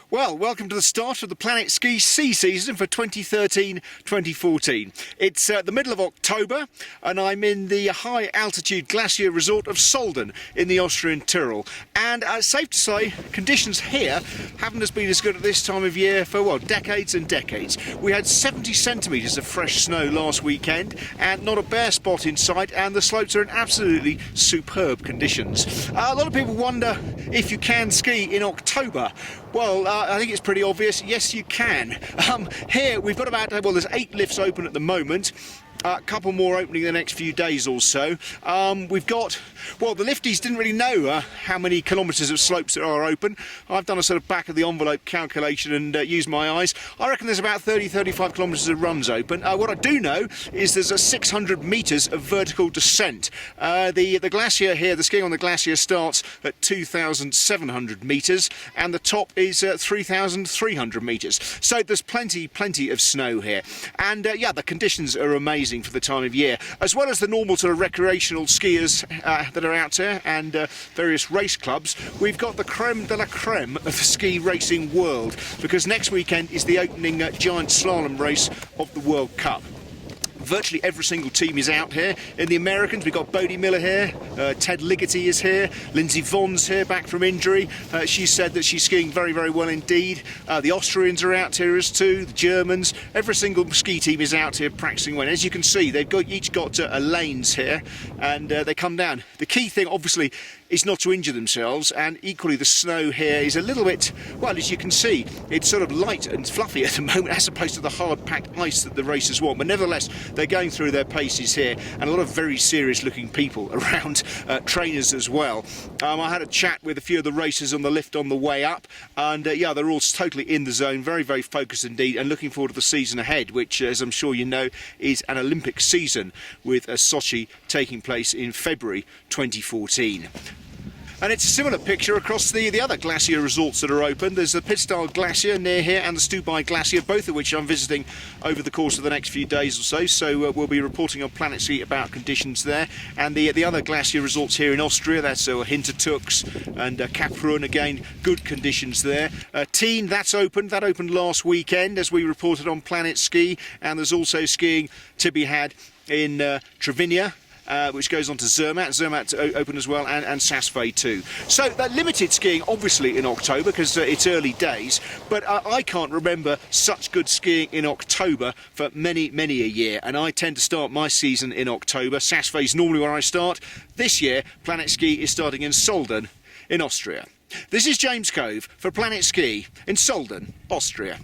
Well, welcome to the start of the PlanetSKI ski season for 2013-2014. It's the middle of October and I'm in the high altitude glacier resort of Solden in the Austrian Tyrol. And safe to say, conditions here haven't been as good at this time of year for, well, decades and decades. We had 70 centimetres of fresh snow last weekend and not a bare spot in sight, and the slopes are in absolutely superb conditions. A lot of people wonder if you can ski in October. Well, I think it's pretty obvious. Yes, you can. Here we've got about, well, there's 8 lifts open at the moment. A couple more opening the next few days or so. We've got, well, the lifties didn't really know how many kilometres of slopes there are open. I've done a sort of back of the envelope calculation and used my eyes. I reckon there's about 30-35 kilometres of runs open. What I do know is there's a 600 metres of vertical descent. The glacier here, the skiing on the glacier starts at 2,700 metres and the top is 3,300 metres. So there's plenty of snow here. And yeah, the conditions are amazing for the time of year, as well as the normal sort of recreational skiers that are out there and various race clubs. We've got the creme de la creme of the ski racing world, because next weekend is the opening giant slalom race of the World Cup. Virtually every single team is out here. In the Americans, we've got Bodie Miller here, Ted Ligety is here, Lindsey Vonn's here back from injury. She said that she's skiing very well indeed. The Austrians are out here as too, the Germans. Every single ski team is out here practicing well. As you can see, they've each got lanes here, and they come down. The key thing, obviously, is not to injure themselves, and equally the snow here is a little bit, well, as you can see, it's sort of light and fluffy at the moment as opposed to the hard packed ice that the racers want, but nevertheless they're going through their paces here, and a lot of very serious looking people around, trainers as well. I had a chat with a few of the racers on the lift on the way up, and yeah, they're all totally in the zone, very focused indeed, and looking forward to the season ahead, which, as I'm sure you know, is an Olympic season, with Sochi taking place in February 2014. And it's a similar picture across the other glacier resorts that are open. There's the Pitstall Glacier near here and the Stubai Glacier, both of which I'm visiting over the course of the next few days or so. So we'll be reporting on PlanetSKI about conditions there. And the other glacier resorts here in Austria, that's Hintertux and Kaprun, again, good conditions there. Teen, that's open. That opened last weekend, as we reported on PlanetSKI. And there's also skiing to be had in Trevinia, which goes on to Zermatt. Zermatt's open as well, and Saas-Fee too. So that limited skiing obviously in October, because it's early days, but I can't remember such good skiing in October for many a year, and I tend to start my season in October. Saas-Fee is normally where I start. This year PlanetSKI is starting in Solden in Austria. This is James Cove for PlanetSKI in Solden, Austria.